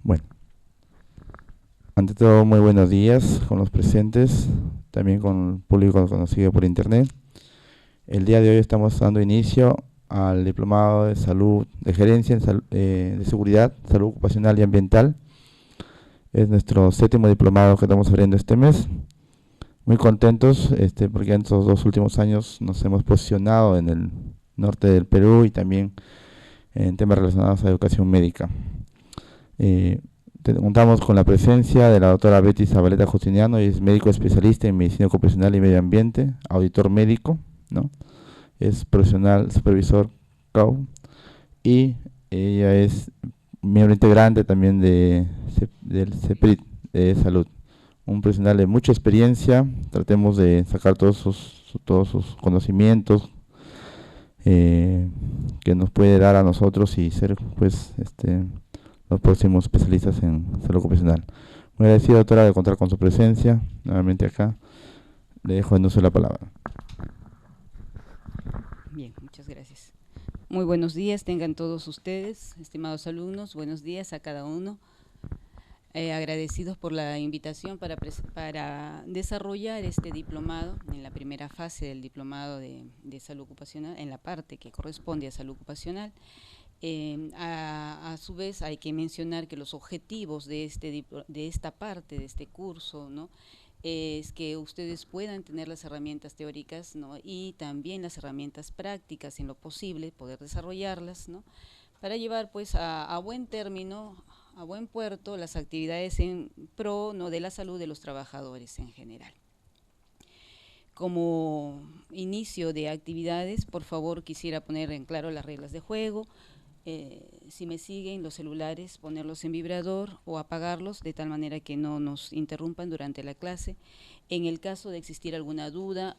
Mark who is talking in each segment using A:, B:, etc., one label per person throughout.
A: Bueno, ante todo, muy buenos días con los presentes, también con el público que nos sigue por internet. El día de hoy estamos dando inicio al Diplomado de Salud, de Gerencia de Seguridad, Salud Ocupacional y Ambiental. Es nuestro séptimo diplomado que estamos abriendo este mes. Muy contentos porque en estos 2 últimos años nos hemos posicionado en el norte del Perú y también en temas relacionados a educación médica. Eh, Contamos con la presencia de la doctora Betty Zabaleta Justiniano, y es médico especialista en medicina ocupacional y medio ambiente, auditor médico, ¿no? Es profesional supervisor CAU y ella es miembro integrante también del CEPRIT de salud. Un profesional de mucha experiencia, tratemos de sacar todos sus conocimientos que nos puede dar a nosotros y ser pues los próximos especialistas en salud ocupacional. Muy agradecido, doctora, de contar con su presencia nuevamente acá. Le dejo en uso la palabra.
B: Bien, muchas gracias. Muy buenos días tengan todos ustedes, estimados alumnos, buenos días a cada uno. Agradecidos por la invitación para desarrollar este diplomado en la primera fase del diplomado de salud ocupacional, en la parte que corresponde a salud ocupacional. A su vez hay que mencionar que los objetivos de esta parte, de este curso, ¿no?, es que ustedes puedan tener las herramientas teóricas, ¿no?, y también las herramientas prácticas en lo posible, poder desarrollarlas, ¿no?, para llevar pues a buen término, a buen puerto, las actividades en pro, ¿no?, de la salud de los trabajadores en general. Como inicio de actividades, por favor quisiera poner en claro las reglas de juego. Si me siguen los celulares, ponerlos en vibrador o apagarlos de tal manera que no nos interrumpan durante la clase. En el caso de existir alguna duda,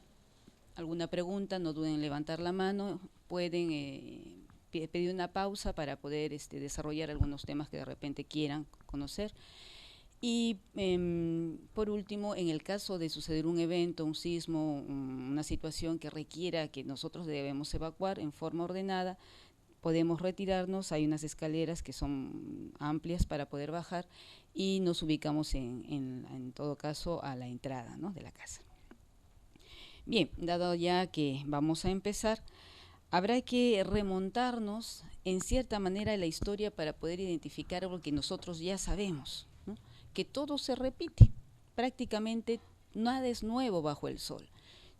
B: alguna pregunta, no duden en levantar la mano, pueden pedir una pausa para poder desarrollar algunos temas que de repente quieran conocer. Y por último, en el caso de suceder un evento, un sismo, una situación que requiera que nosotros debemos evacuar en forma ordenada, podemos retirarnos, hay unas escaleras que son amplias para poder bajar y nos ubicamos en todo caso a la entrada, ¿no?, de la casa. Bien, dado ya que vamos a empezar, habrá que remontarnos en cierta manera a la historia para poder identificar algo que nosotros ya sabemos, ¿no?, que todo se repite, prácticamente nada es nuevo bajo el sol,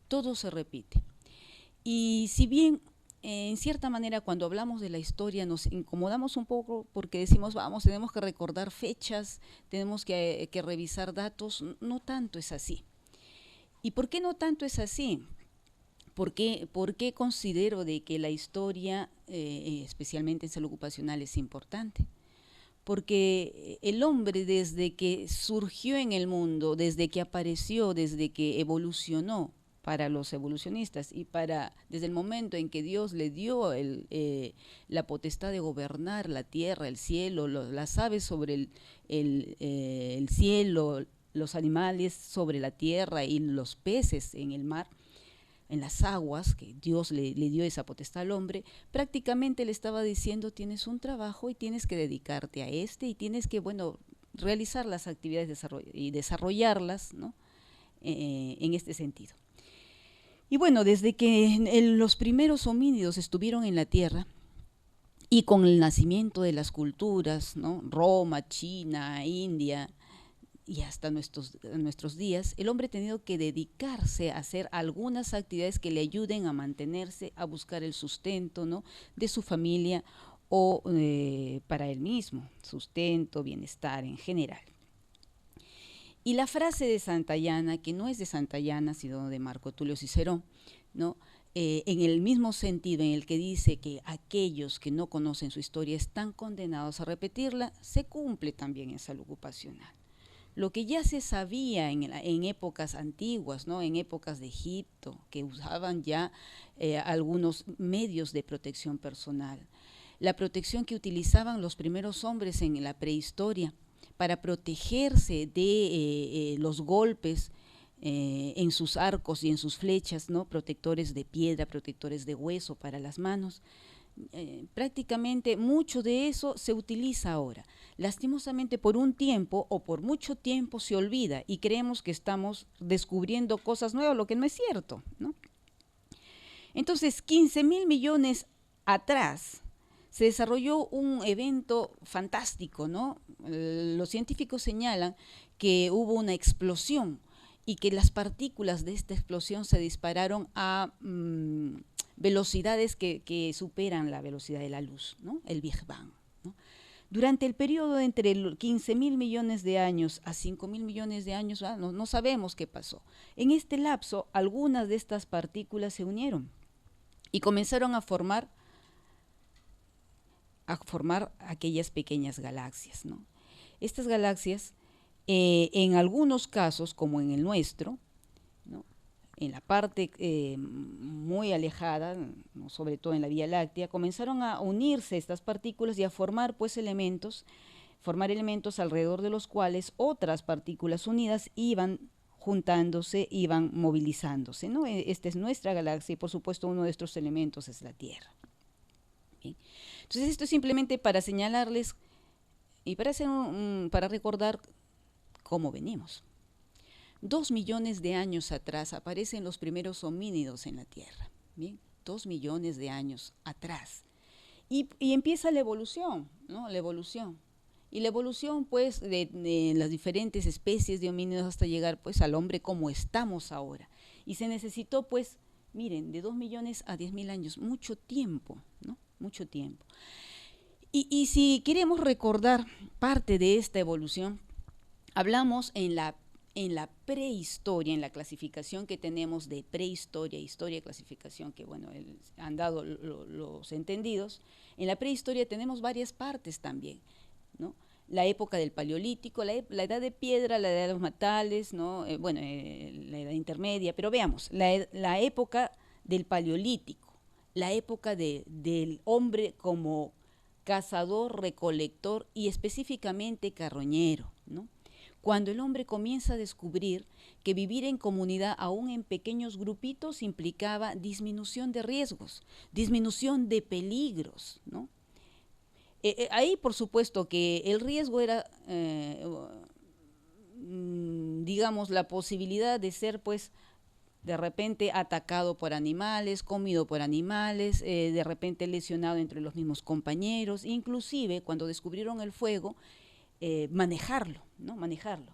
B: todo se repite. Y si bien en cierta manera cuando hablamos de la historia nos incomodamos un poco porque decimos, vamos, tenemos que recordar fechas, tenemos que revisar datos, no tanto es así. ¿Y por qué no tanto es así? ¿Por qué considero de que la historia, especialmente en salud ocupacional, es importante? Porque el hombre desde que surgió en el mundo, desde que apareció, desde que evolucionó, para los evolucionistas y desde el momento en que Dios le dio la potestad de gobernar la tierra, el cielo, las aves sobre el cielo, los animales sobre la tierra y los peces en el mar, en las aguas, que Dios le dio esa potestad al hombre, prácticamente le estaba diciendo, tienes un trabajo y tienes que dedicarte a y tienes que, bueno, realizar las actividades y desarrollarlas, ¿no?, en este sentido. Y bueno, desde que los primeros homínidos estuvieron en la tierra y con el nacimiento de las culturas, ¿no?, Roma, China, India y hasta nuestros días, el hombre ha tenido que dedicarse a hacer algunas actividades que le ayuden a mantenerse, a buscar el sustento, ¿no?, de su familia o para él mismo, sustento, bienestar en general. Y la frase de Santayana, que no es de Santayana, sino de Marco Tulio Cicerón, ¿no?, en el mismo sentido en el que dice que aquellos que no conocen su historia están condenados a repetirla, se cumple también en salud ocupacional. Lo que ya se sabía en épocas antiguas, ¿no?, en épocas de Egipto, que usaban ya algunos medios de protección personal, la protección que utilizaban los primeros hombres en la prehistoria, para protegerse de los golpes en sus arcos y en sus flechas, ¿no?, protectores de piedra, protectores de hueso para las manos. prácticamente mucho de eso se utiliza ahora. Lastimosamente por un tiempo o por mucho tiempo se olvida y creemos que estamos descubriendo cosas nuevas, lo que no es cierto, ¿no? Entonces, 15.000 millones atrás se desarrolló un evento fantástico, ¿no? Los científicos señalan que hubo una explosión y que las partículas de esta explosión se dispararon a velocidades que superan la velocidad de la luz, ¿no? El Big Bang, ¿no? Durante el periodo de entre 15.000 millones de años a 5.000 millones de años, no sabemos qué pasó. En este lapso, algunas de estas partículas se unieron y comenzaron a formar aquellas pequeñas galaxias, ¿no? Estas galaxias, en algunos casos, como en el nuestro, ¿no?, en la parte muy alejada, ¿no?, sobre todo en la Vía Láctea, comenzaron a unirse estas partículas y a formar pues elementos alrededor de los cuales otras partículas unidas iban juntándose, iban movilizándose, ¿no? Esta es nuestra galaxia y por supuesto uno de estos elementos es la Tierra. Bien. Entonces esto es simplemente para señalarles y para recordar cómo venimos. 2 millones de años atrás aparecen los primeros homínidos en la Tierra. Bien, 2 millones de años atrás. Y empieza la evolución, ¿no? La evolución. Y la evolución, pues, de las diferentes especies de homínidos hasta llegar, pues, al hombre como estamos ahora. Y se necesitó, pues, miren, de 2 millones a 10.000 años, mucho tiempo, ¿no? Mucho tiempo. Y si queremos recordar parte de esta evolución, hablamos en la prehistoria, en la clasificación que tenemos de prehistoria, historia y clasificación, que bueno, han dado los entendidos. En la prehistoria tenemos varias partes también, ¿no? La época del Paleolítico, la edad de piedra, la edad de los metales, ¿no? La edad intermedia, pero veamos, la época del Paleolítico, la época del hombre como cazador, recolector y específicamente carroñero, ¿no? Cuando el hombre comienza a descubrir que vivir en comunidad, aún en pequeños grupitos, implicaba disminución de riesgos, disminución de peligros, ¿no? Ahí, por supuesto, que el riesgo era, digamos, la posibilidad de ser, pues, de repente atacado por animales, comido por animales, de repente lesionado entre los mismos compañeros, inclusive cuando descubrieron el fuego, manejarlo, ¿no? Manejarlo.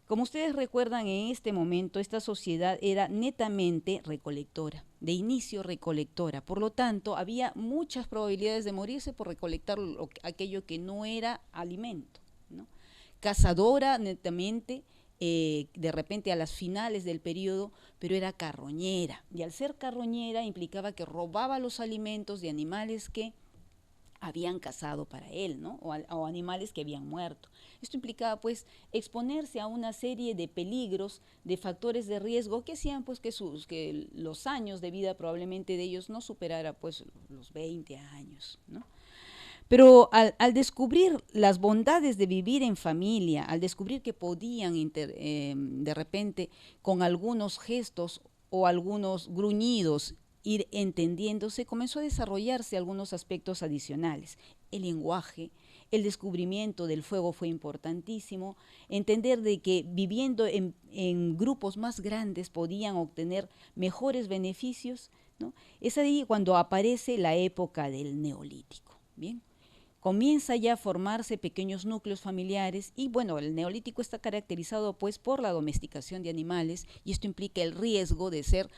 B: Como ustedes recuerdan, en este momento esta sociedad era netamente recolectora, de inicio recolectora, por lo tanto había muchas probabilidades de morirse por recolectar aquello que no era alimento, ¿no? Cazadora netamente, de repente a las finales del periodo, pero era carroñera, y al ser carroñera implicaba que robaba los alimentos de animales que habían cazado para él, ¿no? O animales que habían muerto. Esto implicaba, pues, exponerse a una serie de peligros, de factores de riesgo que hacían, pues, que los años de vida probablemente de ellos no superara, pues, los 20 años, ¿no? Pero al descubrir las bondades de vivir en familia, al descubrir que podían de repente con algunos gestos o algunos gruñidos ir entendiéndose, comenzó a desarrollarse algunos aspectos adicionales. El lenguaje, el descubrimiento del fuego fue importantísimo, entender de que viviendo en grupos más grandes podían obtener mejores beneficios, ¿no? Es ahí cuando aparece la época del Neolítico, ¿bien? Comienza ya a formarse pequeños núcleos familiares y bueno, el Neolítico está caracterizado pues por la domesticación de animales y esto implica el riesgo de ser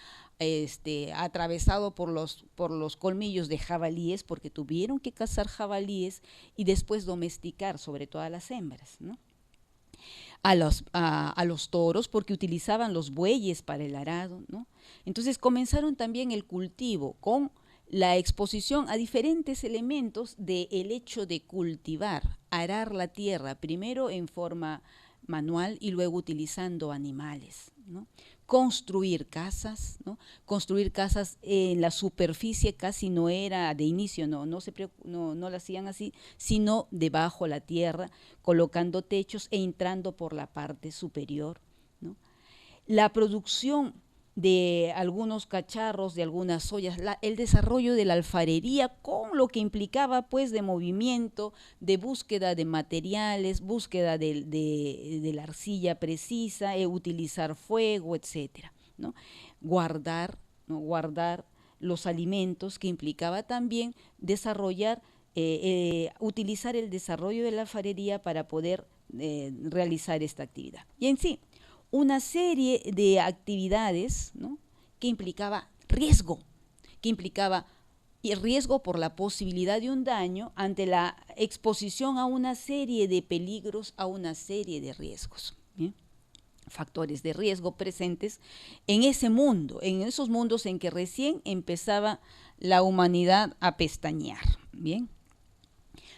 B: atravesado por los colmillos de jabalíes porque tuvieron que cazar jabalíes y después domesticar sobre todo a las hembras, ¿no? A los toros porque utilizaban los bueyes para el arado, ¿no? Entonces comenzaron también el cultivo con la exposición a diferentes elementos del hecho de cultivar, arar la tierra, primero en forma manual y luego utilizando animales, ¿no? Construir casas, ¿no? Construir casas en la superficie casi no era de inicio, no lo hacían así, sino debajo la tierra, colocando techos e entrando por la parte superior, ¿no? La producción de algunos cacharros, de algunas ollas, el desarrollo de la alfarería con lo que implicaba pues de movimiento, de búsqueda de materiales, búsqueda de la arcilla precisa, utilizar fuego, etcétera, ¿no? Guardar, ¿no? Guardar los alimentos, que implicaba también desarrollar, utilizar el desarrollo de la alfarería para poder realizar esta actividad. Y en sí, una serie de actividades, ¿no?, que implicaba riesgo, que implicaba riesgo por la posibilidad de un daño ante la exposición a una serie de peligros, a una serie de riesgos. ¿Bien? Factores de riesgo presentes en ese mundo, en esos mundos en que recién empezaba la humanidad a pestañear. Bien,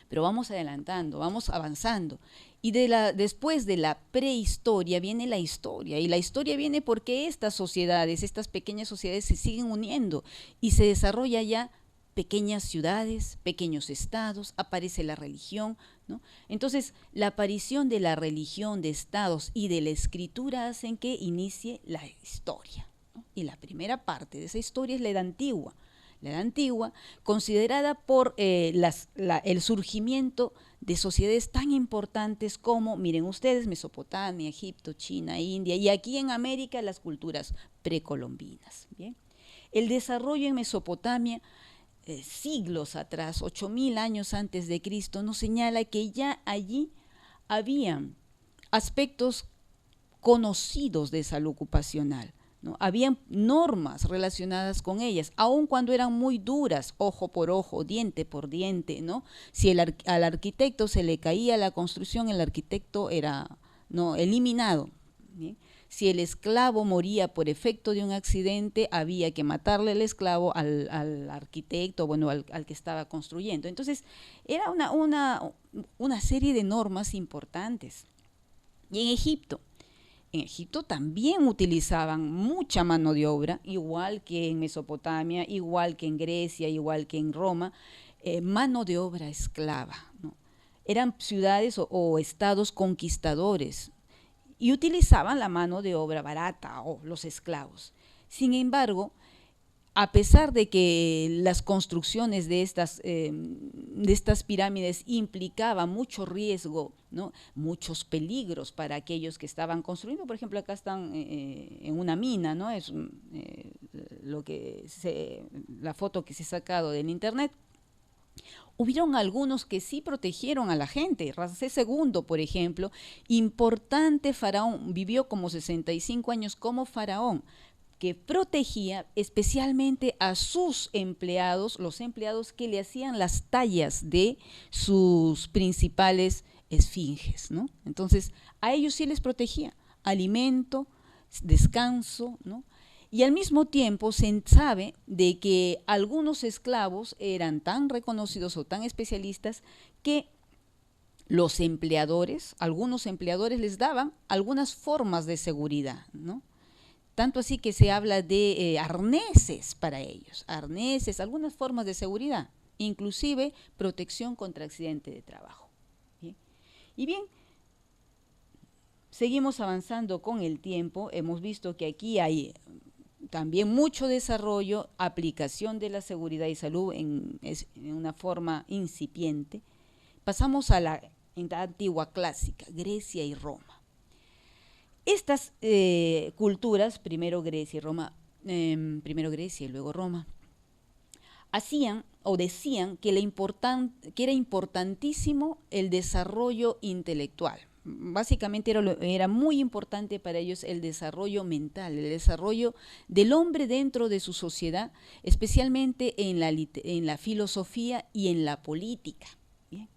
B: pero vamos adelantando, vamos avanzando. Y después de la prehistoria viene la historia, y la historia viene porque estas sociedades, estas pequeñas sociedades se siguen uniendo y se desarrolla ya pequeñas ciudades, pequeños estados, aparece la religión, ¿no? Entonces, la aparición de la religión, de estados y de la escritura hacen que inicie la historia, ¿no? Y la primera parte de esa historia es la Edad Antigua. La Edad Antigua, considerada por el surgimiento de sociedades tan importantes como, miren ustedes, Mesopotamia, Egipto, China, India, y aquí en América las culturas precolombinas. ¿Bien? El desarrollo en Mesopotamia, siglos atrás, 8.000 años antes de Cristo, nos señala que ya allí habían aspectos conocidos de salud ocupacional, ¿no? Habían normas relacionadas con ellas, aun cuando eran muy duras, ojo por ojo, diente por diente, ¿no? Si al arquitecto se le caía la construcción, el arquitecto era, ¿no?, eliminado. ¿Bien? Si el esclavo moría por efecto de un accidente, había que matarle el esclavo al arquitecto, bueno, al que estaba construyendo. Entonces, era una serie de normas importantes. Y en Egipto también utilizaban mucha mano de obra, igual que en Mesopotamia, igual que en Grecia, igual que en Roma, mano de obra esclava, ¿no? Eran ciudades o estados conquistadores y utilizaban la mano de obra barata o los esclavos. Sin embargo, a pesar de que las construcciones de estas pirámides implicaban mucho riesgo, ¿no?, muchos peligros para aquellos que estaban construyendo, por ejemplo, acá están en una mina, ¿no? Es la foto que se ha sacado del internet. Hubieron algunos que sí protegieron a la gente. Ramsés II, por ejemplo, importante faraón, vivió como 65 años como faraón, que protegía especialmente a sus empleados, los empleados que le hacían las tallas de sus principales esfinges, ¿no? Entonces, a ellos sí les protegía alimento, descanso, ¿no? Y al mismo tiempo se sabe de que algunos esclavos eran tan reconocidos o tan especialistas que algunos empleadores les daban algunas formas de seguridad, ¿no? Tanto así que se habla de arneses para ellos, arneses, algunas formas de seguridad, inclusive protección contra accidente de trabajo. ¿Bien? Y bien, seguimos avanzando con el tiempo, hemos visto que aquí hay también mucho desarrollo, aplicación de la seguridad y salud en una forma incipiente. Pasamos a la Edad Antigua clásica, Grecia y Roma. Estas culturas, primero Grecia y luego Roma, hacían o decían que era importantísimo el desarrollo intelectual. Básicamente era muy importante para ellos el desarrollo mental, el desarrollo del hombre dentro de su sociedad, especialmente en la filosofía y en la política. ¿Bien?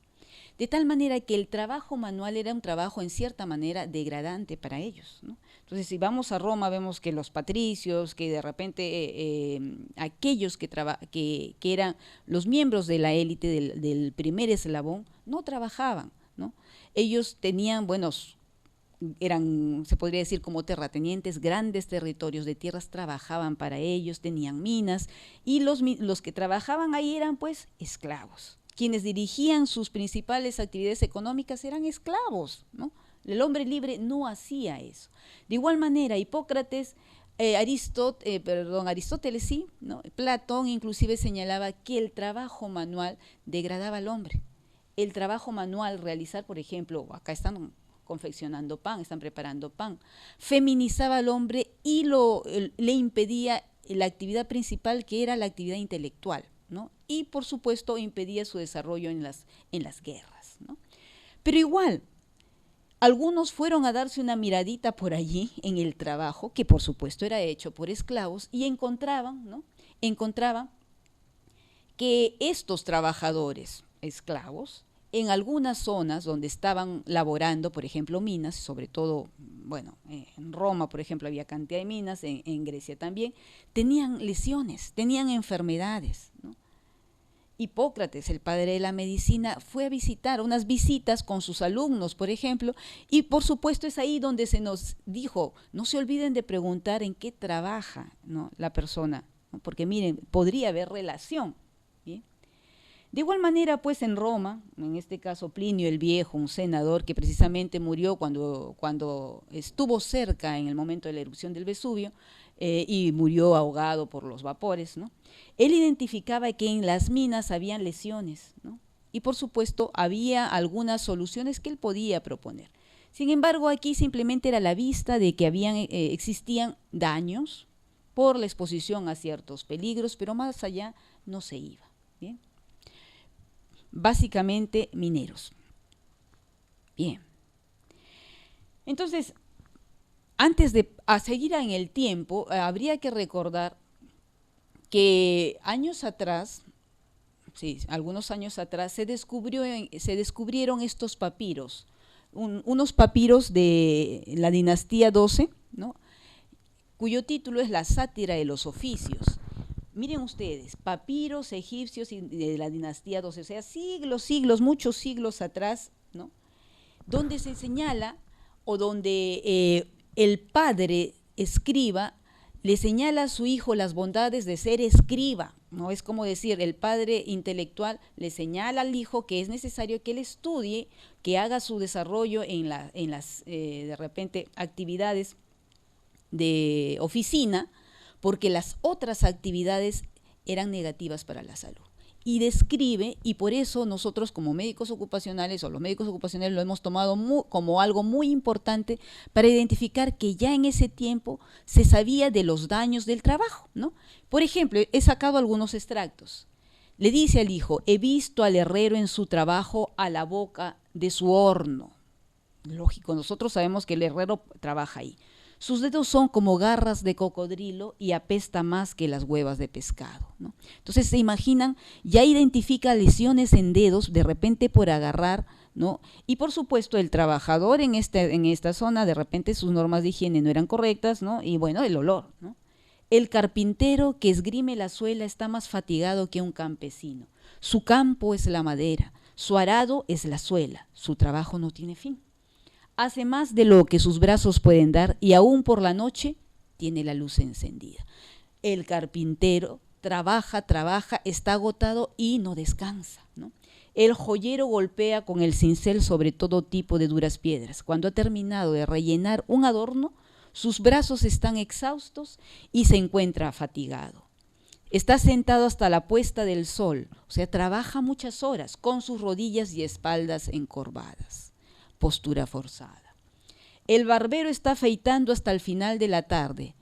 B: De tal manera que el trabajo manual era un trabajo en cierta manera degradante para ellos, ¿no? Entonces, si vamos a Roma, vemos que los patricios, que de repente aquellos que eran los miembros de la élite del primer eslabón, no trabajaban, ¿no? Ellos tenían, se podría decir como terratenientes, grandes territorios de tierras, trabajaban para ellos, tenían minas, y los que trabajaban ahí eran pues esclavos. Quienes dirigían sus principales actividades económicas eran esclavos, ¿no? El hombre libre no hacía eso. De igual manera, Hipócrates Aristóteles sí, ¿no? Platón inclusive señalaba que el trabajo manual degradaba al hombre. El trabajo manual, realizar, por ejemplo, acá están confeccionando pan, están preparando pan, feminizaba al hombre y le impedía la actividad principal, que era la actividad intelectual, ¿no? Y por supuesto impedía su desarrollo en las guerras, ¿no? Pero igual, algunos fueron a darse una miradita por allí en el trabajo, que por supuesto era hecho por esclavos, y encontraban, ¿no? Encontraban que estos trabajadores esclavos, en algunas zonas donde estaban laborando, por ejemplo, minas, sobre todo, bueno, en Roma, por ejemplo, había cantidad de minas, en Grecia también, tenían lesiones, tenían enfermedades, ¿no? Hipócrates, el padre de la medicina, fue a visitar unas visitas con sus alumnos, por ejemplo, y por supuesto es ahí donde se nos dijo, no se olviden de preguntar en qué trabaja, ¿no?, la persona, ¿no? Porque miren, podría haber relación. ¿Bien? De igual manera, pues en Roma, en este caso Plinio el Viejo, un senador que precisamente murió cuando estuvo cerca en el momento de la erupción del Vesubio, y murió ahogado por los vapores, ¿no? Él identificaba que en las minas habían lesiones, ¿no? Y por supuesto había algunas soluciones que él podía proponer. Sin embargo, aquí simplemente era la vista de que existían daños por la exposición a ciertos peligros, pero más allá no se iba. ¿Bien? Básicamente mineros. Bien. Entonces, antes de seguir en el tiempo, habría que recordar que años atrás, sí, algunos años atrás, se descubrieron estos papiros, unos papiros de la dinastía 12, ¿no?, cuyo título es La sátira de los oficios. Miren ustedes, papiros egipcios de la dinastía 12, o sea, muchos siglos atrás, ¿no?, donde se señala, o donde el padre escriba le señala a su hijo las bondades de ser escriba, ¿no? Es como decir, el padre intelectual le señala al hijo que es necesario que él estudie, que haga su desarrollo en las de repente actividades de oficina, porque las otras actividades eran negativas para la salud. Y describe, y por eso nosotros como médicos ocupacionales, o los médicos ocupacionales, lo hemos tomado como algo muy importante para identificar que ya en ese tiempo se sabía de los daños del trabajo, ¿no? Por ejemplo, he sacado algunos extractos. Le dice al hijo, he visto al herrero en su trabajo a la boca de su horno. Lógico, nosotros sabemos que el herrero trabaja ahí. Sus dedos son como garras de cocodrilo y apesta más que las huevas de pescado, ¿no? Entonces, se imaginan, ya identifica lesiones en dedos, de repente por agarrar, ¿no? Y por supuesto, el trabajador en esta zona, de repente sus normas de higiene no eran correctas, ¿no? Y bueno, el olor, ¿no? El carpintero que esgrime la suela está más fatigado que un campesino. Su campo es la madera, su arado es la suela, su trabajo no tiene fin. Hace más de lo que sus brazos pueden dar y aún por la noche tiene la luz encendida. El carpintero trabaja, está agotado y no descansa, ¿no? El joyero golpea con el cincel sobre todo tipo de duras piedras. Cuando ha terminado de rellenar un adorno, sus brazos están exhaustos y se encuentra fatigado. Está sentado hasta la puesta del sol, o sea, trabaja muchas horas con sus rodillas y espaldas encorvadas. Postura forzada. El barbero está afeitando hasta el final de la tarde.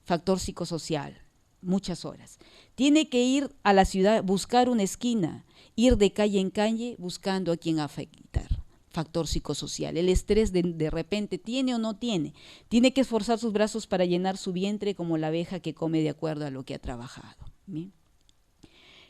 B: Factor psicosocial, muchas horas. Tiene que ir a la ciudad, buscar una esquina, ir de calle en calle buscando a quien afeitar. Factor psicosocial. El estrés de repente tiene o no tiene. Tiene que esforzar sus brazos para llenar su vientre como la abeja que come de acuerdo a lo que ha trabajado. ¿Bien?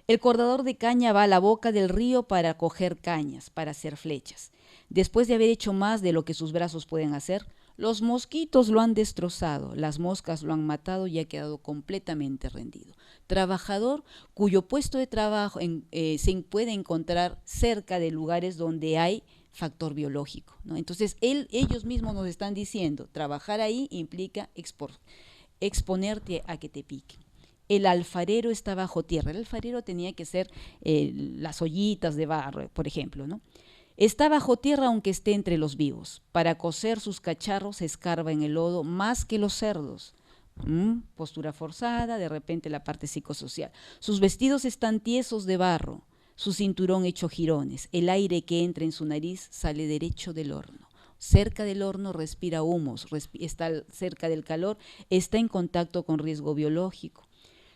B: El cortador de caña va a la boca del río para coger cañas, para hacer flechas. Después de haber hecho más de lo que sus brazos pueden hacer, los mosquitos lo han destrozado, las moscas lo han matado y ha quedado completamente rendido. Trabajador cuyo puesto de trabajo se puede encontrar cerca de lugares donde hay factor biológico, ¿no? Entonces, ellos mismos nos están diciendo, trabajar ahí implica exponerte a que te piquen. El alfarero está bajo tierra. El alfarero tenía que ser las ollitas de barro, por ejemplo, ¿no? Está bajo tierra aunque esté entre los vivos. Para cocer sus cacharros se escarba en el lodo más que los cerdos. Postura forzada, de repente la parte psicosocial. Sus vestidos están tiesos de barro, su cinturón hecho jirones, el aire que entra en su nariz sale derecho del horno. Cerca del horno respira humos, está cerca del calor, está en contacto con riesgo biológico.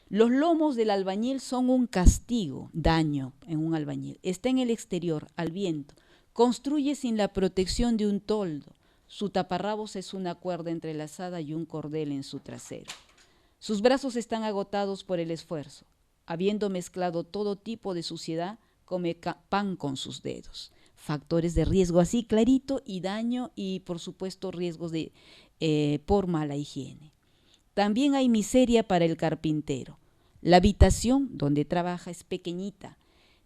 B: Los lomos del albañil son un castigo, daño en un albañil. Está en el exterior, al viento. Construye sin la protección de un toldo. Su taparrabos es una cuerda entrelazada y un cordel en su trasero. Sus brazos están agotados por el esfuerzo. Habiendo mezclado todo tipo de suciedad, come pan con sus dedos. Factores de riesgo así clarito y daño y por supuesto riesgos por mala higiene. También hay miseria para el carpintero. La habitación donde trabaja es pequeñita.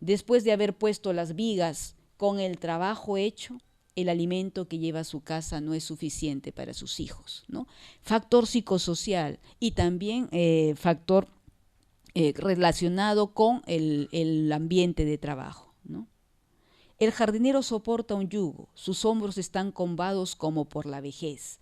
B: Después de haber puesto las vigas con el trabajo hecho, el alimento que lleva a su casa no es suficiente para sus hijos, ¿no? Factor psicosocial y también factor relacionado con el ambiente de trabajo, ¿no? El jardinero soporta un yugo, sus hombros están combados como por la vejez.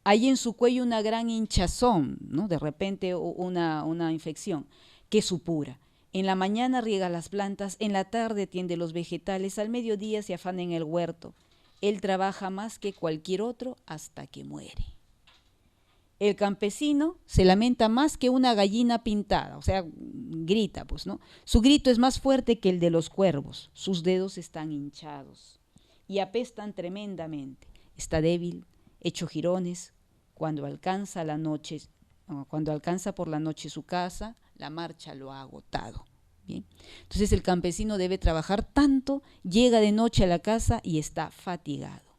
B: Hay en su cuello una gran hinchazón, ¿no? De repente una infección que supura. En la mañana riega las plantas, en la tarde tiende los vegetales, al mediodía se afana en el huerto. Él trabaja más que cualquier otro hasta que muere. El campesino se lamenta más que una gallina pintada, o sea, grita, pues, ¿no? Su grito es más fuerte que el de los cuervos, sus dedos están hinchados y apestan tremendamente. Está débil, hecho jirones, cuando alcanza por la noche su casa, la marcha lo ha agotado. Bien. Entonces el campesino debe trabajar tanto, llega de noche a la casa y está fatigado.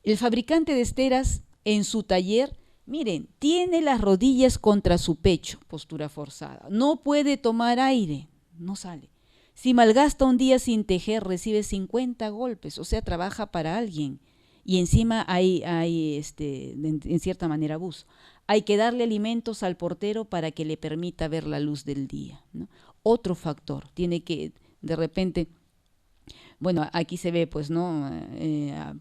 B: El fabricante de esteras en su taller, miren, tiene las rodillas contra su pecho, postura forzada, no puede tomar aire, no sale. Si malgasta un día sin tejer, recibe 50 golpes, o sea, trabaja para alguien. Y encima hay en cierta manera abuso. Hay que darle alimentos al portero para que le permita ver la luz del día, ¿no? Otro factor, tiene que de repente, bueno, aquí se ve pues, ¿no?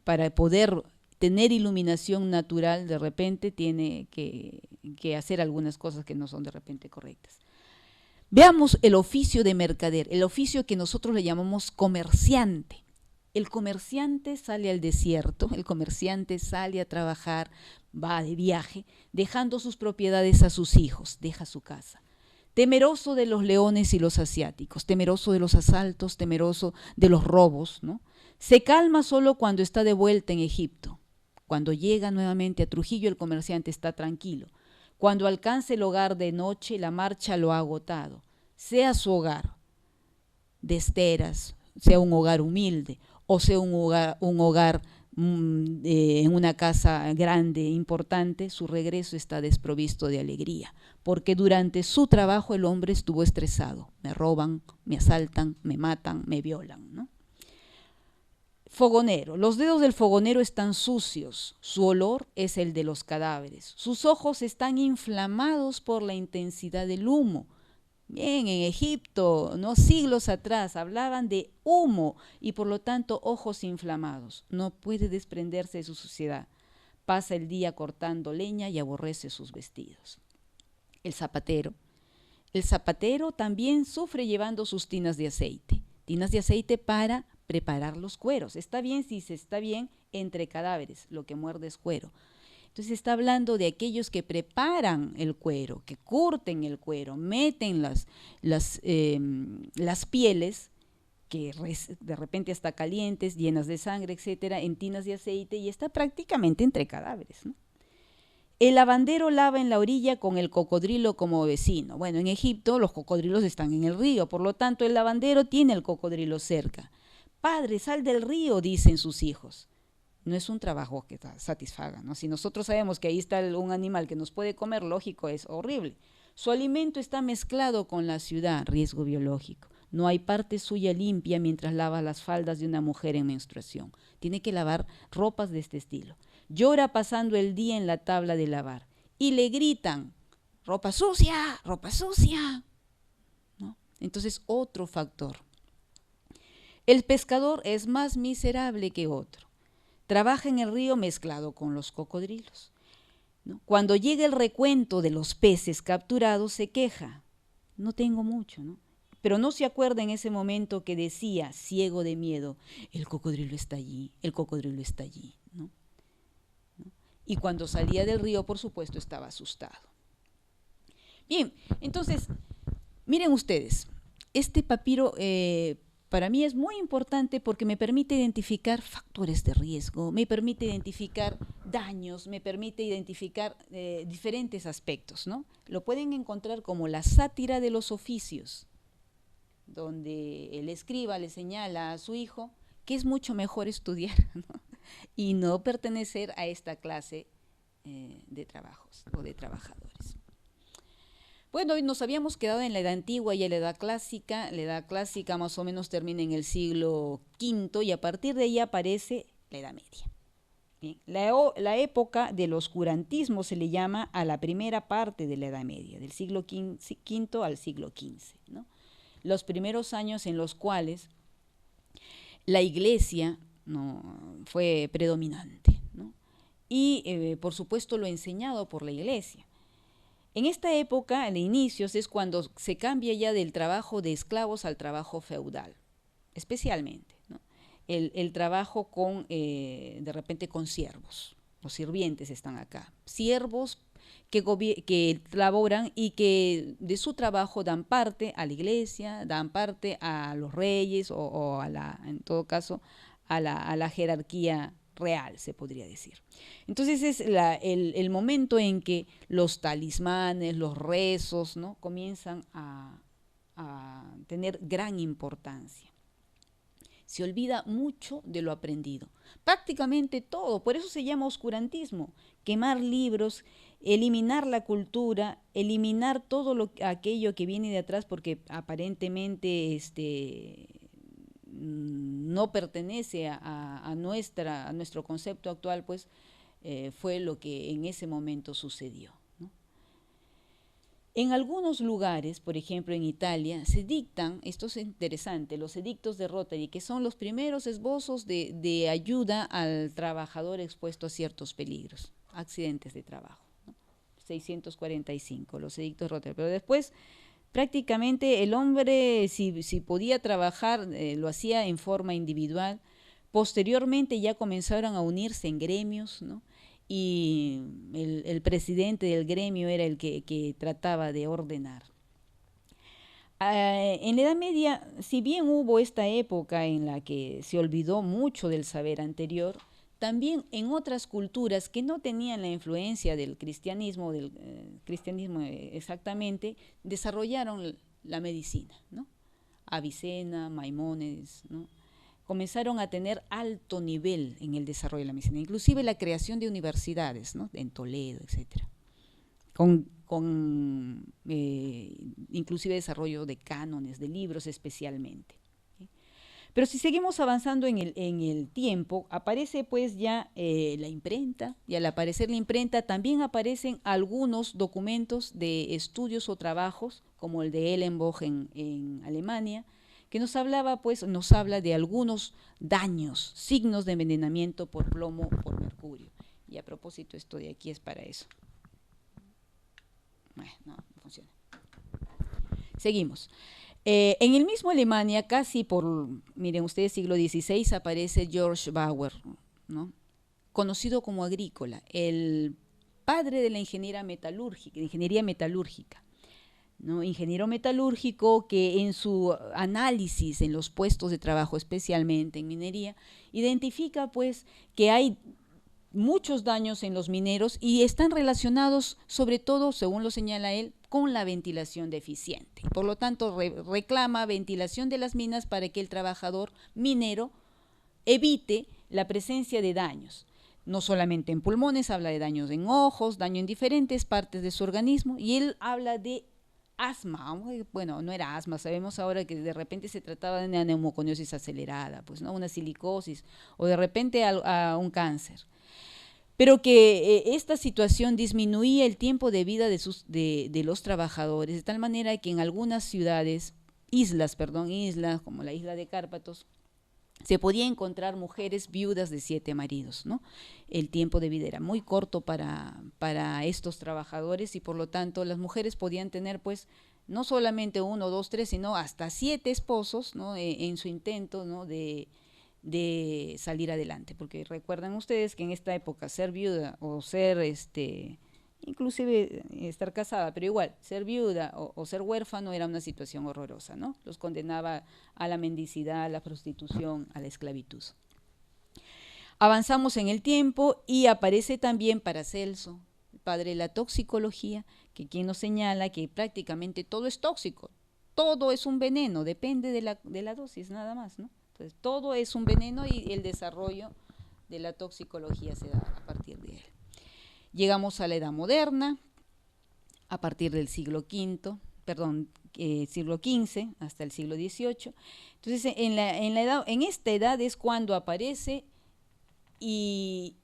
B: Para poder tener iluminación natural, de repente tiene que hacer algunas cosas que no son de repente correctas. Veamos el oficio de mercader, el oficio que nosotros le llamamos comerciante. El comerciante sale al desierto, el comerciante sale a trabajar, va de viaje, dejando sus propiedades a sus hijos, deja su casa. Temeroso de los leones y los asiáticos, temeroso de los asaltos, temeroso de los robos, ¿no? Se calma solo cuando está de vuelta en Egipto. Cuando llega nuevamente a Trujillo, el comerciante está tranquilo. Cuando alcance el hogar de noche, la marcha lo ha agotado. Sea su hogar de esteras, sea un hogar humilde, o sea un hogar en una casa grande, importante, su regreso está desprovisto de alegría, porque durante su trabajo el hombre estuvo estresado. Me roban, me asaltan, me matan, me violan, ¿no? Fogonero. Los dedos del fogonero están sucios, su olor es el de los cadáveres, sus ojos están inflamados por la intensidad del humo. Bien, en Egipto, ¿no? Siglos atrás, hablaban de humo y por lo tanto ojos inflamados. No puede desprenderse de su suciedad. Pasa el día cortando leña y aborrece sus vestidos. El zapatero. El zapatero también sufre llevando sus tinas de aceite para preparar los cueros. Está bien si se está bien entre cadáveres, lo que muerde es cuero. Entonces está hablando de aquellos que preparan el cuero, que curten el cuero, meten las pieles, que de repente está calientes, llenas de sangre, etcétera, en tinas de aceite y está prácticamente entre cadáveres, ¿no? El lavandero lava en la orilla con el cocodrilo como vecino. Bueno, en Egipto los cocodrilos están en el río, por lo tanto el lavandero tiene el cocodrilo cerca. Padre, sal del río, dicen sus hijos. No es un trabajo que satisfaga, ¿no? Si nosotros sabemos que ahí está un animal que nos puede comer, lógico, es horrible. Su alimento está mezclado con la ciudad, riesgo biológico. No hay parte suya limpia mientras lava las faldas de una mujer en menstruación. Tiene que lavar ropas de este estilo. Llora pasando el día en la tabla de lavar y le gritan, ropa sucia, ¿no? Entonces, otro factor. El pescador es más miserable que otro. Trabaja en el río mezclado con los cocodrilos. ¿no? Cuando llega el recuento de los peces capturados, se queja. No tengo mucho, ¿no? Pero no se acuerda en ese momento que decía, ciego de miedo, el cocodrilo está allí, el cocodrilo está allí, ¿no? Y cuando salía del río, por supuesto, estaba asustado. Bien, entonces, miren ustedes, este papiro para mí es muy importante porque me permite identificar factores de riesgo, me permite identificar daños, me permite identificar diferentes aspectos, ¿no? Lo pueden encontrar como la sátira de los oficios, donde el escriba le señala a su hijo que es mucho mejor estudiar, ¿no? Y no pertenecer a esta clase de trabajos o de trabajadores. Bueno, hoy nos habíamos quedado en la Edad Antigua y en la Edad Clásica. La Edad Clásica más o menos termina en el siglo V y a partir de ahí aparece la Edad Media. Bien, la época del oscurantismo se le llama a la primera parte de la Edad Media, del siglo V al siglo XV, ¿no? Los primeros años en los cuales la Iglesia no fue predominante, ¿no? Y por supuesto lo enseñado por la Iglesia. En esta época, de inicios, es cuando se cambia ya del trabajo de esclavos al trabajo feudal, especialmente, ¿no? El trabajo con, de repente, con siervos. Los sirvientes están acá. Siervos que laboran y que de su trabajo dan parte a la iglesia, dan parte a los reyes o en todo caso, a la jerarquía real, se podría decir. Entonces es el momento en que los talismanes, los rezos, ¿no? Comienzan a tener gran importancia. Se olvida mucho de lo aprendido, prácticamente todo, por eso se llama oscurantismo, quemar libros, eliminar la cultura, eliminar todo aquello que viene de atrás porque aparentemente no pertenece a nuestro concepto actual, pues fue lo que en ese momento sucedió, ¿no? En algunos lugares, por ejemplo en Italia, se dictan, esto es interesante, los edictos de Rotary, que son los primeros esbozos de ayuda al trabajador expuesto a ciertos peligros, accidentes de trabajo, ¿no? 645, los edictos de Rotary, pero después prácticamente el hombre, si podía trabajar, lo hacía en forma individual. Posteriormente ya comenzaron a unirse en gremios, ¿no? Y el presidente del gremio era el que trataba de ordenar. En la Edad Media, si bien hubo esta época en la que se olvidó mucho del saber anterior, también en otras culturas que no tenían la influencia del cristianismo exactamente, desarrollaron la medicina, ¿no? Avicena, Maimónides, ¿no? Comenzaron a tener alto nivel en el desarrollo de la medicina, inclusive la creación de universidades, ¿no? En Toledo, etcétera, inclusive desarrollo de cánones, de libros especialmente. Pero si seguimos avanzando en el tiempo, aparece pues ya la imprenta, y al aparecer la imprenta también aparecen algunos documentos de estudios o trabajos, como el de Ellenbogen en Alemania, que nos habla de algunos daños, signos de envenenamiento por plomo, por mercurio. Y a propósito, esto de aquí es para eso. Bueno, no funciona. Seguimos. En el mismo Alemania, casi miren ustedes, siglo XVI, aparece George Bauer, ¿no? Conocido como agrícola, el padre de la ingeniería metalúrgica, ¿no? Ingeniero metalúrgico que en su análisis en los puestos de trabajo, especialmente en minería, identifica pues que hay muchos daños en los mineros y están relacionados sobre todo, según lo señala él, con la ventilación deficiente. Por lo tanto, reclama ventilación de las minas para que el trabajador minero evite la presencia de daños. No solamente en pulmones, habla de daños en ojos, daño en diferentes partes de su organismo, y él habla de asma. Bueno, no era asma, sabemos ahora que de repente se trataba de una neumoconiosis acelerada, pues, ¿no? Una silicosis, o de repente a un cáncer. Pero que esta situación disminuía el tiempo de vida de los trabajadores, de tal manera que en algunas islas como la isla de Cárpatos, se podía encontrar mujeres viudas de 7 maridos, ¿no? El tiempo de vida era muy corto para estos trabajadores y por lo tanto las mujeres podían tener pues no solamente 1, 2, 3, sino hasta 7 esposos, ¿no? En su intento, ¿no? de salir adelante, porque recuerdan ustedes que en esta época ser viuda o ser inclusive estar casada, pero igual, ser viuda o ser huérfano era una situación horrorosa, ¿no? Los condenaba a la mendicidad, a la prostitución, a la esclavitud. Avanzamos en el tiempo y aparece también Paracelso, el padre de la toxicología, que quien nos señala que prácticamente todo es tóxico, todo es un veneno, depende de la dosis nada más, ¿no? Entonces, todo es un veneno y el desarrollo de la toxicología se da a partir de él. Llegamos a la Edad Moderna, a partir del siglo XV hasta el siglo XVIII. Entonces, en esta edad es cuando aparece y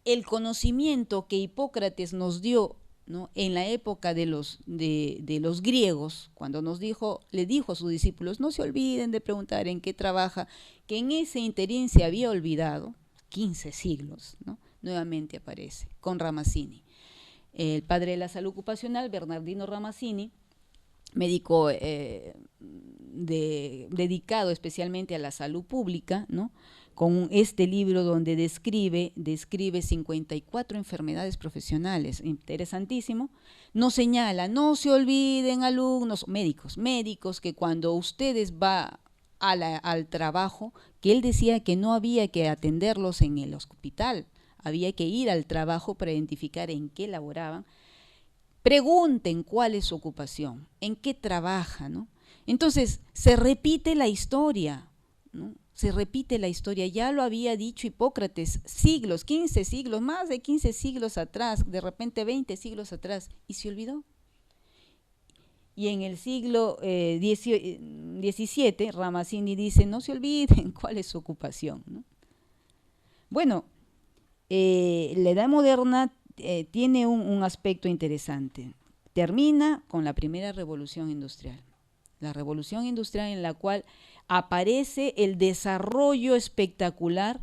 B: el conocimiento que Hipócrates nos dio, ¿no? En la época de los griegos, cuando le dijo a sus discípulos, no se olviden de preguntar en qué trabaja, que en ese interín se había olvidado, 15 siglos, ¿no? Nuevamente aparece, con Ramazzini. El padre de la salud ocupacional, Bernardino Ramazzini, médico dedicado especialmente a la salud pública, ¿no? Con este libro donde describe 54 enfermedades profesionales, interesantísimo, nos señala, no se olviden alumnos, médicos, que cuando ustedes van al trabajo, que él decía que no había que atenderlos en el hospital, había que ir al trabajo para identificar en qué laboraban, pregunten cuál es su ocupación, en qué trabaja, ¿no? Entonces, se repite la historia, ¿no? Se repite la historia, ya lo había dicho Hipócrates, 15 siglos, más de 15 siglos atrás, de repente 20 siglos atrás, y se olvidó. Y en el siglo XVII, Ramazzini dice, no se olviden cuál es su ocupación, ¿no? Bueno, la Edad Moderna tiene un aspecto interesante. Termina con la primera revolución industrial. La revolución industrial en la cual aparece el desarrollo espectacular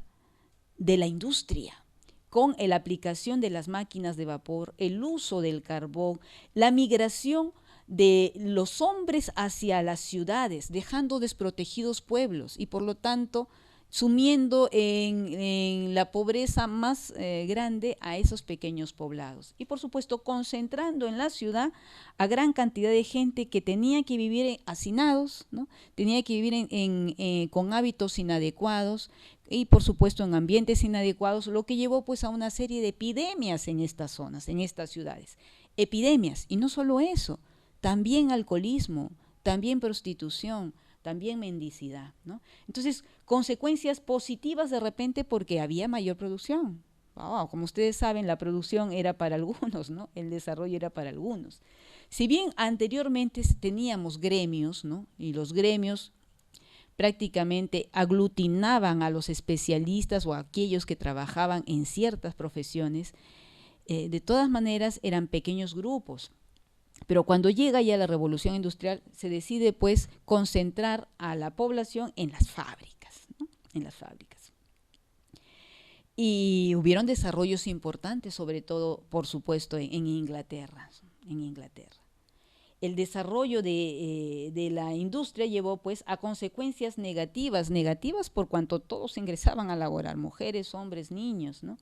B: de la industria, con la aplicación de las máquinas de vapor, el uso del carbón, la migración de los hombres hacia las ciudades, dejando desprotegidos pueblos y por lo tanto sumiendo en la pobreza más grande a esos pequeños poblados. Y por supuesto concentrando en la ciudad a gran cantidad de gente que tenía que vivir hacinados, ¿no? Tenía que vivir con hábitos inadecuados y por supuesto en ambientes inadecuados, lo que llevó pues a una serie de epidemias en estas zonas, en estas ciudades. Epidemias, y no solo eso, también alcoholismo, también prostitución, también mendicidad, ¿no? Entonces, consecuencias positivas de repente porque había mayor producción. Wow, como ustedes saben, la producción era para algunos, ¿no? El desarrollo era para algunos. Si bien anteriormente teníamos gremios, ¿no? Y los gremios prácticamente aglutinaban a los especialistas o a aquellos que trabajaban en ciertas profesiones, de todas maneras eran pequeños grupos. Pero cuando llega ya la revolución industrial, se decide pues concentrar a la población en las fábricas, ¿no? En las fábricas. Y hubieron desarrollos importantes, sobre todo, por supuesto, en Inglaterra. El desarrollo de la industria llevó pues a consecuencias negativas por cuanto todos ingresaban a laborar, mujeres, hombres, niños, ¿no?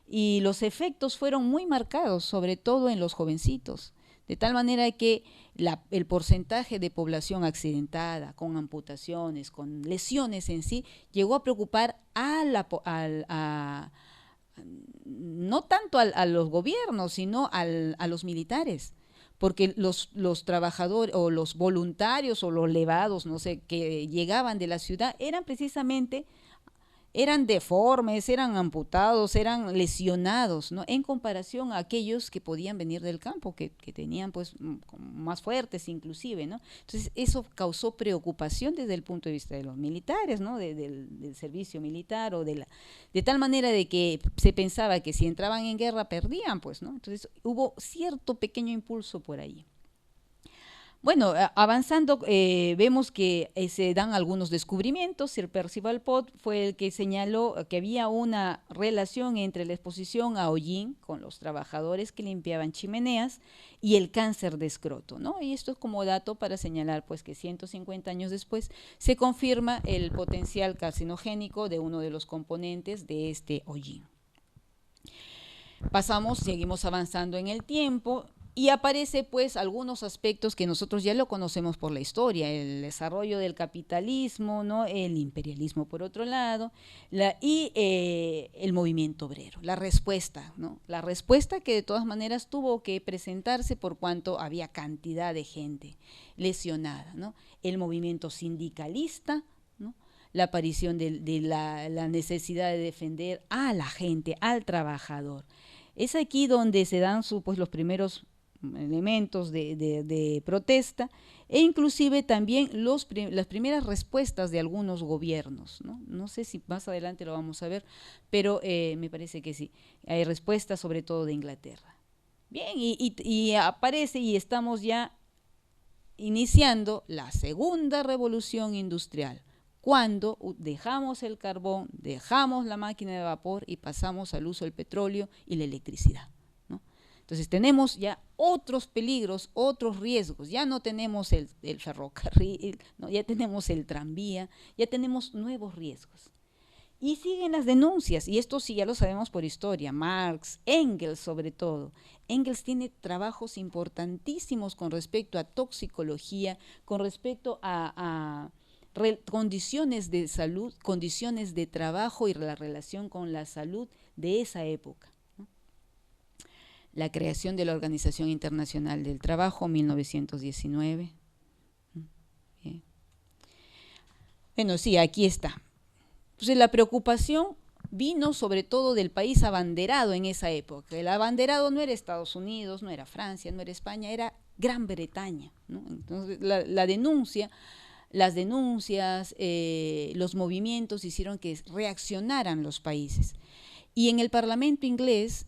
B: Y los efectos fueron muy marcados, sobre todo en los jovencitos. De tal manera que el porcentaje de población accidentada, con amputaciones, con lesiones en sí, llegó a preocupar no tanto a los gobiernos, sino a los militares. Porque los trabajadores o los voluntarios o los levados, no sé, que llegaban de la ciudad, eran deformes, eran amputados, eran lesionados, ¿no? En comparación a aquellos que podían venir del campo, que tenían pues más fuertes inclusive, ¿no? Entonces eso causó preocupación desde el punto de vista de los militares, ¿no? Del servicio militar de tal manera de que se pensaba que si entraban en guerra perdían, pues, ¿no? Entonces hubo cierto pequeño impulso por ahí. Bueno, avanzando, vemos que se dan algunos descubrimientos. Sir Percival Pott fue el que señaló que había una relación entre la exposición a hollín con los trabajadores que limpiaban chimeneas y el cáncer de escroto, ¿no? Y esto es como dato para señalar pues que 150 años después se confirma el potencial carcinogénico de uno de los componentes de este hollín. Seguimos avanzando en el tiempo y aparece pues algunos aspectos que nosotros ya lo conocemos por la historia, el desarrollo del capitalismo, ¿no? El imperialismo por otro lado, el movimiento obrero, la respuesta, ¿no? La respuesta que de todas maneras tuvo que presentarse por cuanto había cantidad de gente lesionada, ¿no? El movimiento sindicalista, ¿no? La aparición de la necesidad de defender a la gente, al trabajador. Es aquí donde se dan pues, los primeros elementos de protesta e inclusive también las primeras respuestas de algunos gobiernos, ¿no? No sé si más adelante lo vamos a ver, pero me parece que sí. Hay respuestas sobre todo de Inglaterra. Bien, y aparece y estamos ya iniciando la segunda revolución industrial, cuando dejamos el carbón, dejamos la máquina de vapor y pasamos al uso del petróleo y la electricidad, ¿no? Entonces tenemos ya otros peligros, otros riesgos, ya no tenemos el ferrocarril, ¿no? Ya tenemos el tranvía, ya tenemos nuevos riesgos. Y siguen las denuncias, y esto sí ya lo sabemos por historia, Marx, Engels sobre todo. Engels tiene trabajos importantísimos con respecto a toxicología, con respecto a condiciones de salud, condiciones de trabajo y la relación con la salud de esa época, ¿no? La creación de la Organización Internacional del Trabajo, 1919. Bien. Bueno, sí, aquí está. Entonces la preocupación vino sobre todo del país abanderado en esa época. El abanderado no era Estados Unidos, no era Francia, no era España, era Gran Bretaña, ¿no? Entonces las denuncias, los movimientos hicieron que reaccionaran los países. Y en el Parlamento inglés,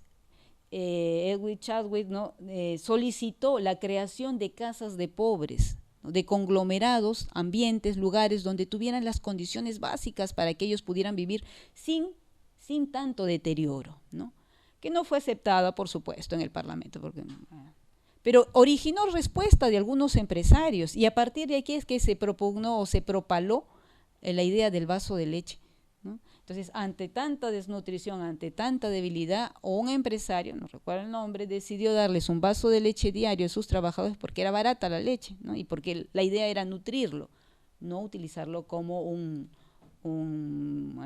B: Edwin Chadwick, ¿no? Solicitó la creación de casas de pobres, ¿no? De conglomerados, ambientes, lugares donde tuvieran las condiciones básicas para que ellos pudieran vivir sin tanto deterioro, ¿no? Que no fue aceptada, por supuesto, en el Parlamento, pero originó respuesta de algunos empresarios y a partir de aquí es que se propugnó o se propaló la idea del vaso de leche, ¿no? Entonces, ante tanta desnutrición, ante tanta debilidad, un empresario, no recuerdo el nombre, decidió darles un vaso de leche diario a sus trabajadores porque era barata la leche, ¿no? Y porque la idea era nutrirlo, no utilizarlo como un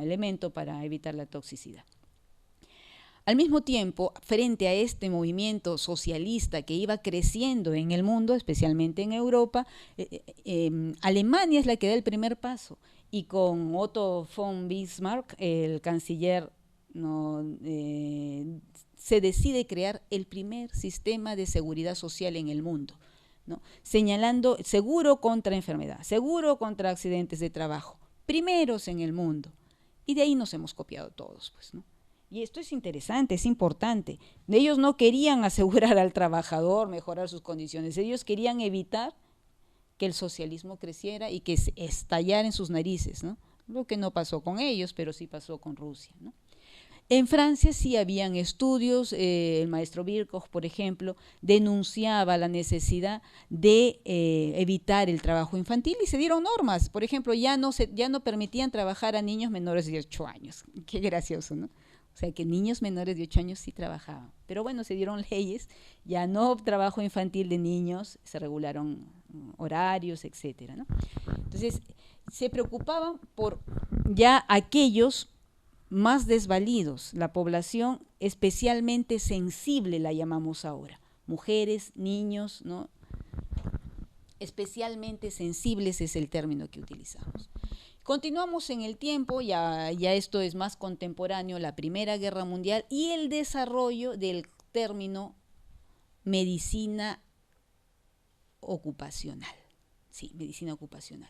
B: elemento para evitar la toxicidad. Al mismo tiempo, frente a este movimiento socialista que iba creciendo en el mundo, especialmente en Europa, Alemania es la que da el primer paso y con Otto von Bismarck, el canciller, ¿no? Se decide crear el primer sistema de seguridad social en el mundo, ¿no? Señalando seguro contra enfermedad, seguro contra accidentes de trabajo, primeros en el mundo. Y de ahí nos hemos copiado todos, pues, ¿no? Y esto es interesante, es importante. Ellos no querían asegurar al trabajador, mejorar sus condiciones. Ellos querían evitar que el socialismo creciera y que estallara en sus narices, ¿no? Lo que no pasó con ellos, pero sí pasó con Rusia, ¿no? En Francia sí habían estudios, el maestro Virchow, por ejemplo, denunciaba la necesidad de evitar el trabajo infantil y se dieron normas. Por ejemplo, ya no permitían trabajar a niños menores de 8 años. Qué gracioso, ¿no? O sea, que niños menores de 8 años sí trabajaban. Pero bueno, se dieron leyes, ya no trabajo infantil de niños, se regularon horarios, etcétera, ¿no? Entonces, se preocupaban por ya aquellos más desvalidos, la población especialmente sensible la llamamos ahora, mujeres, niños, ¿no? Especialmente sensibles es el término que utilizamos. Continuamos en el tiempo, ya esto es más contemporáneo, la Primera Guerra Mundial y el desarrollo del término medicina ocupacional. Sí, medicina ocupacional.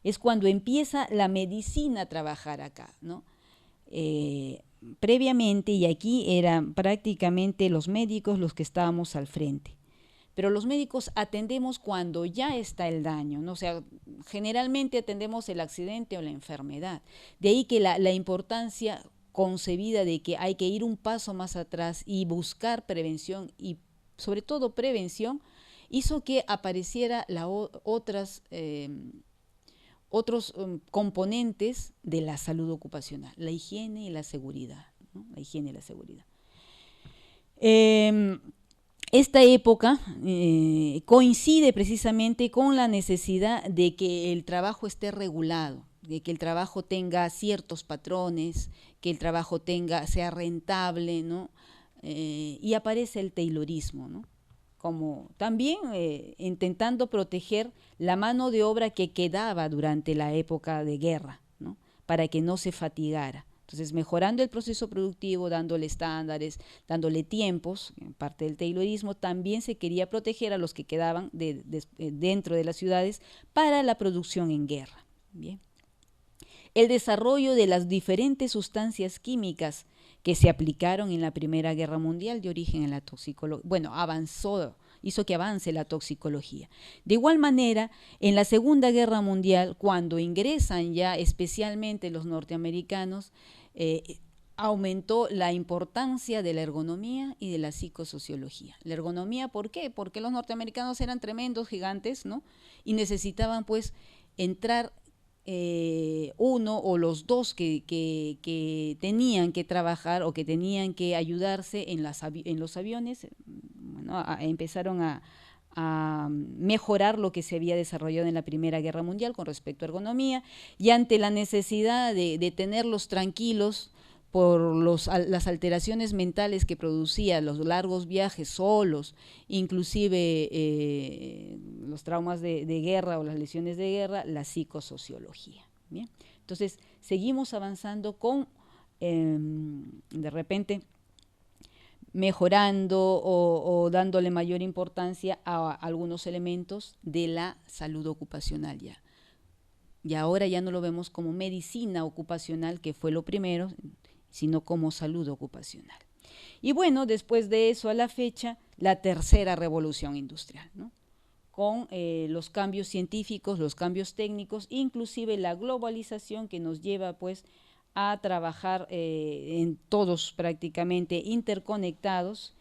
B: Es cuando empieza la medicina a trabajar acá, ¿no? Previamente, y aquí eran prácticamente los médicos los que estábamos al frente. pero los médicos atendemos cuando ya está el daño, ¿no? O sea, generalmente atendemos el accidente o la enfermedad. De ahí que la importancia concebida de que hay que ir un paso más atrás y buscar prevención y sobre todo prevención, hizo que apareciera otros componentes de la salud ocupacional, la higiene y la seguridad, ¿no? La higiene y la seguridad. Esta época coincide precisamente con la necesidad de que el trabajo esté regulado, de que el trabajo tenga ciertos patrones, que el trabajo sea rentable, ¿no? Y aparece el taylorismo, ¿no? Como también intentando proteger la mano de obra que quedaba durante la época de guerra, ¿no? Para que no se fatigara. Entonces, mejorando el proceso productivo, dándole estándares, dándole tiempos, en parte del taylorismo, también se quería proteger a los que quedaban dentro de las ciudades para la producción en guerra. Bien. El desarrollo de las diferentes sustancias químicas que se aplicaron en la Primera Guerra Mundial de origen en la toxicología, bueno, hizo que avance la toxicología. De igual manera, en la Segunda Guerra Mundial, cuando ingresan ya especialmente los norteamericanos, aumentó la importancia de la ergonomía y de la psicosociología. La ergonomía, ¿por qué? Porque los norteamericanos eran tremendos gigantes, ¿no? Y necesitaban pues entrar uno o los dos que tenían que trabajar o que tenían que ayudarse en los aviones, bueno, empezaron a mejorar lo que se había desarrollado en la Primera Guerra Mundial con respecto a ergonomía, y ante la necesidad de tenerlos tranquilos por las alteraciones mentales que producía los largos viajes solos, inclusive los traumas de guerra o las lesiones de guerra, la psicosociología. ¿Bien? Entonces, seguimos avanzando con, de repente, mejorando o dándole mayor importancia a algunos elementos de la salud ocupacional ya. Y ahora ya no lo vemos como medicina ocupacional, que fue lo primero, sino como salud ocupacional. Y bueno, después de eso a la fecha, la tercera revolución industrial, ¿no? Con los cambios científicos, los cambios técnicos, inclusive la globalización que nos lleva pues a trabajar en todos prácticamente interconectados.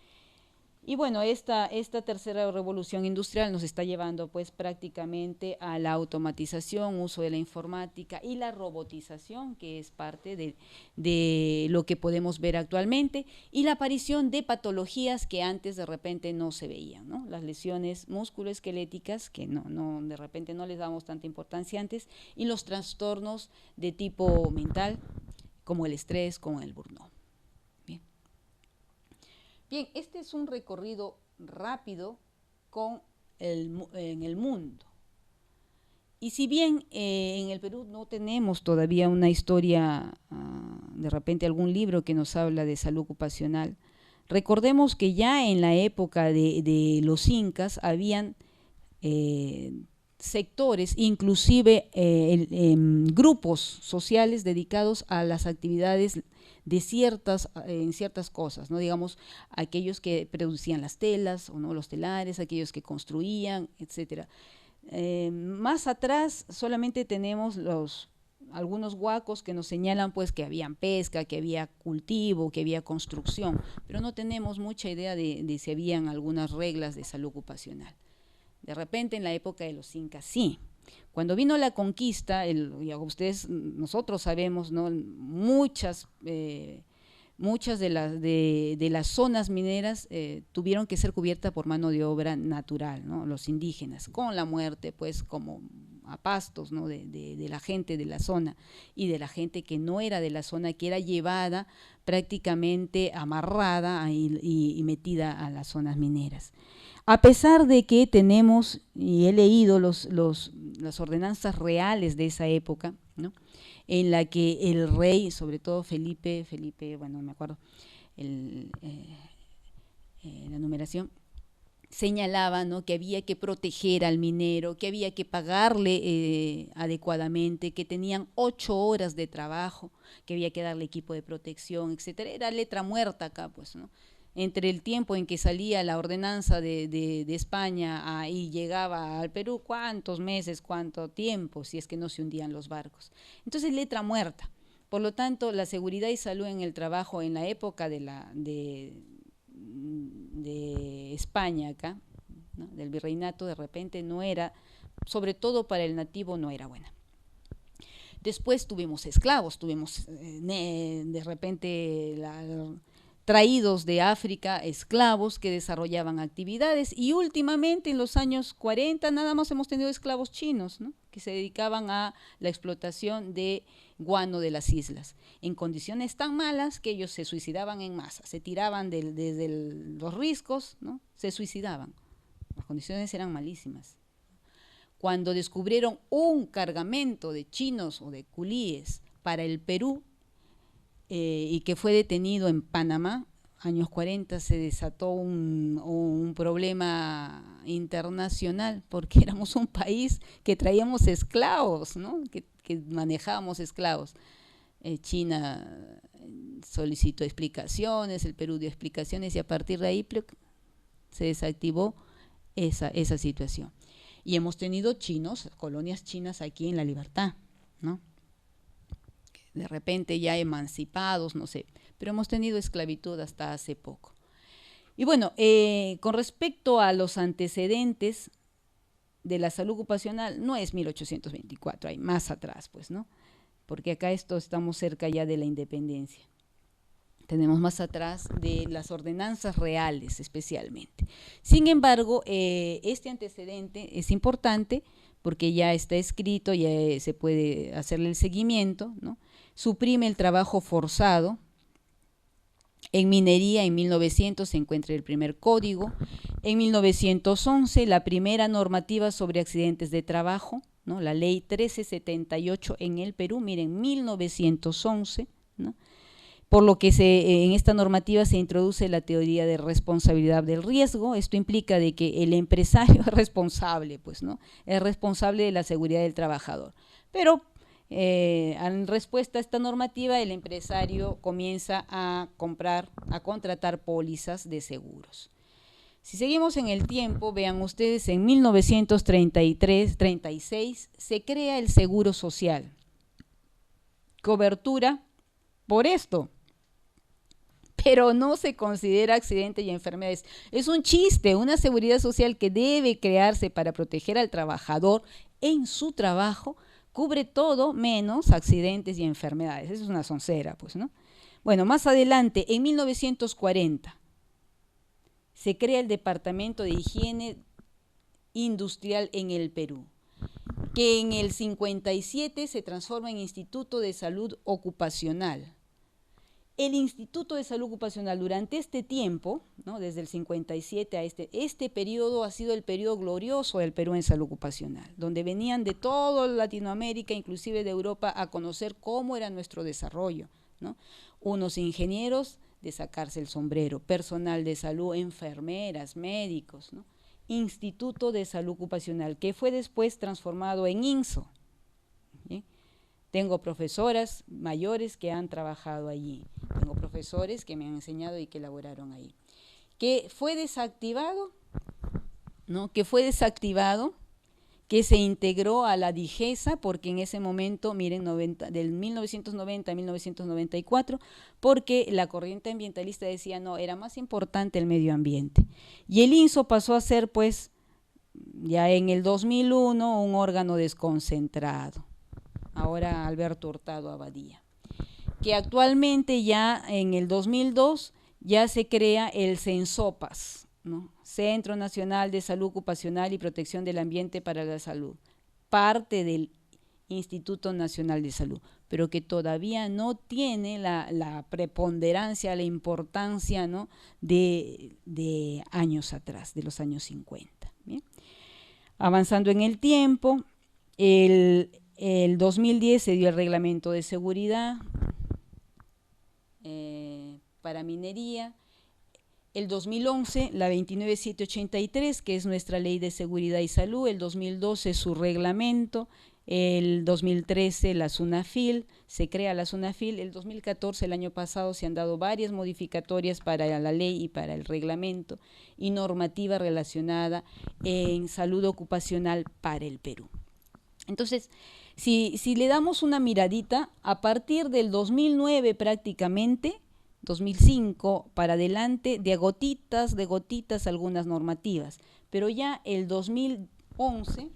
B: Y bueno, esta tercera revolución industrial nos está llevando pues prácticamente a la automatización, uso de la informática y la robotización, que es parte de lo que podemos ver actualmente, y la aparición de patologías que antes de repente no se veían, ¿no? Las lesiones musculoesqueléticas, que de repente no les damos tanta importancia antes, y los trastornos de tipo mental, como el estrés, como el burnout. Bien, este es un recorrido rápido en el mundo. Y si bien en el Perú no tenemos todavía una historia, de repente algún libro que nos habla de salud ocupacional, recordemos que ya en la época de los incas habían sectores, inclusive grupos sociales dedicados a las actividades en ciertas cosas, ¿no? Digamos, aquellos que producían las telas o no los telares, aquellos que construían, etcétera. Más atrás solamente tenemos algunos huacos que nos señalan pues que había pesca, que había cultivo, que había construcción, pero no tenemos mucha idea de si habían algunas reglas de salud ocupacional. De repente en la época de los incas sí. Cuando vino la conquista, nosotros sabemos, ¿no? Muchas de las zonas mineras tuvieron que ser cubiertas por mano de obra natural, ¿no? Los indígenas, con la muerte, pues, como a pastos, ¿no? de la gente de la zona y de la gente que no era de la zona, que era llevada prácticamente amarrada y metida a las zonas mineras. A pesar de que tenemos, y he leído las ordenanzas reales de esa época, ¿no? En la que el rey, sobre todo Felipe, bueno, no me acuerdo la numeración, señalaba, ¿no? Que había que proteger al minero, que había que pagarle adecuadamente, que tenían 8 horas de trabajo, que había que darle equipo de protección, etcétera. Era letra muerta acá, pues, ¿no? entre el tiempo en que salía la ordenanza de España y llegaba al Perú, cuántos meses, cuánto tiempo, si es que no se hundían los barcos. Entonces, letra muerta. Por lo tanto, la seguridad y salud en el trabajo en la época de España acá, ¿no?, del virreinato, de repente no era, sobre todo para el nativo, no era buena. Después tuvimos esclavos, tuvimos de repente traídos de África esclavos que desarrollaban actividades, y últimamente en los años 40 nada más hemos tenido esclavos chinos, ¿no?, que se dedicaban a la explotación de guano de las islas, en condiciones tan malas que ellos se suicidaban en masa, se tiraban desde los riscos, ¿no?, se suicidaban, las condiciones eran malísimas. Cuando descubrieron un cargamento de chinos o de culíes para el Perú, y que fue detenido en Panamá, años 40, se desató un problema internacional, porque éramos un país que traíamos esclavos, ¿no?, que manejábamos esclavos. China solicitó explicaciones, el Perú dio explicaciones, y a partir de ahí se desactivó esa situación. Y hemos tenido chinos, colonias chinas aquí en La Libertad, ¿no?, de repente ya emancipados, no sé, pero hemos tenido esclavitud hasta hace poco. Y bueno, con respecto a los antecedentes de la salud ocupacional, no es 1824, hay más atrás, pues, ¿no?, porque acá estamos cerca ya de la independencia. Tenemos más atrás de las ordenanzas reales especialmente. Sin embargo, este antecedente es importante porque ya está escrito, ya se puede hacerle el seguimiento, ¿no? Suprime el trabajo forzado. En minería, en 1900 se encuentra el primer código. En 1911, la primera normativa sobre accidentes de trabajo, ¿no?, la ley 1378 en el Perú, miren, 1911, ¿no?, por lo que en esta normativa se introduce la teoría de responsabilidad del riesgo. Esto implica de que el empresario es responsable, pues, ¿no?, es responsable de la seguridad del trabajador. Pero en respuesta a esta normativa, el empresario comienza a contratar pólizas de seguros. Si seguimos en el tiempo, vean ustedes, en 1936 se crea el Seguro Social. Cobertura por esto, pero no se considera accidente y enfermedades. Es un chiste, una seguridad social que debe crearse para proteger al trabajador en su trabajo, cubre todo menos accidentes y enfermedades. Eso es una soncera, pues, ¿no? Bueno, más adelante, en 1940, se crea el Departamento de Higiene Industrial en el Perú, que en el 57 se transforma en Instituto de Salud Ocupacional. El Instituto de Salud Ocupacional durante este tiempo, ¿no?, desde el 57 a este periodo, ha sido el periodo glorioso del Perú en salud ocupacional, donde venían de toda Latinoamérica, inclusive de Europa, a conocer cómo era nuestro desarrollo, ¿no? Unos ingenieros de sacarse el sombrero, personal de salud, enfermeras, médicos, ¿no? Instituto de Salud Ocupacional, que fue después transformado en INSO. ¿Sí? Tengo profesoras mayores que han trabajado allí, tengo profesores que me han enseñado y que laboraron ahí. Que fue desactivado, ¿no?, que se integró a la DIGESA, porque en ese momento, miren, del 1990 a 1994, porque la corriente ambientalista decía, no, era más importante el medio ambiente. Y el INSO pasó a ser, pues, ya en el 2001, un órgano desconcentrado. Ahora Alberto Hurtado Abadía, que actualmente ya en el 2002 ya se crea el CENSOPAS, ¿no?, Centro Nacional de Salud Ocupacional y Protección del Ambiente para la Salud, parte del Instituto Nacional de Salud, pero que todavía no tiene la preponderancia, la importancia, ¿no?, de años atrás, de los años 50. ¿Bien? Avanzando en el tiempo, el 2010 se dio el reglamento de seguridad para minería. El 2011, la 29783, que es nuestra Ley de Seguridad y Salud. El 2012, su reglamento. El 2013, la SUNAFIL, se crea la SUNAFIL. El 2014, el año pasado, se han dado varias modificatorias para la ley y para el reglamento y normativa relacionada en salud ocupacional para el Perú. Entonces, si le damos una miradita, a partir del 2009 prácticamente, 2005 para adelante, de gotitas algunas normativas, pero ya el 2011,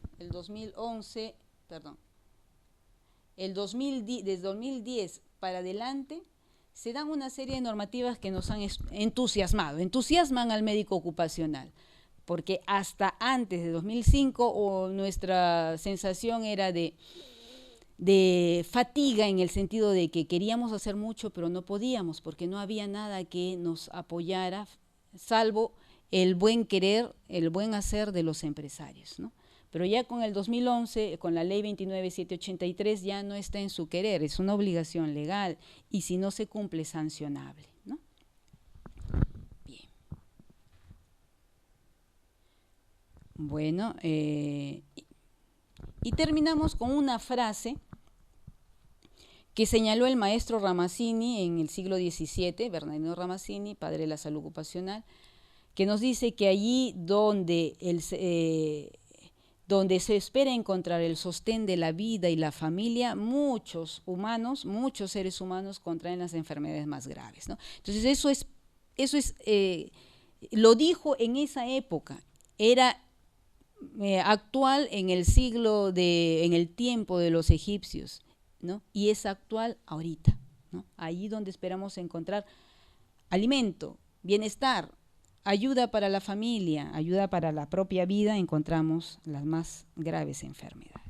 B: desde 2010 para adelante, se dan una serie de normativas que nos han entusiasman al médico ocupacional, porque hasta antes de 2005 nuestra sensación era de fatiga, en el sentido de que queríamos hacer mucho, pero no podíamos, porque no había nada que nos apoyara, salvo el buen querer, el buen hacer de los empresarios, ¿no? Pero ya con el 2011, con la ley 29783, ya no está en su querer, es una obligación legal, y si no se cumple, es sancionable, ¿no? Bien. Bueno, y terminamos con una frase que señaló el maestro Ramazzini en el siglo XVII, Bernardino Ramazzini, padre de la salud ocupacional, que nos dice que allí donde se espera encontrar el sostén de la vida y la familia, muchos seres humanos contraen las enfermedades más graves, ¿no? Entonces eso lo dijo en esa época, era actual en el tiempo de los egipcios, ¿no? Y es actual ahorita, ¿no? Allí donde esperamos encontrar alimento, bienestar, ayuda para la familia, ayuda para la propia vida, encontramos las más graves enfermedades.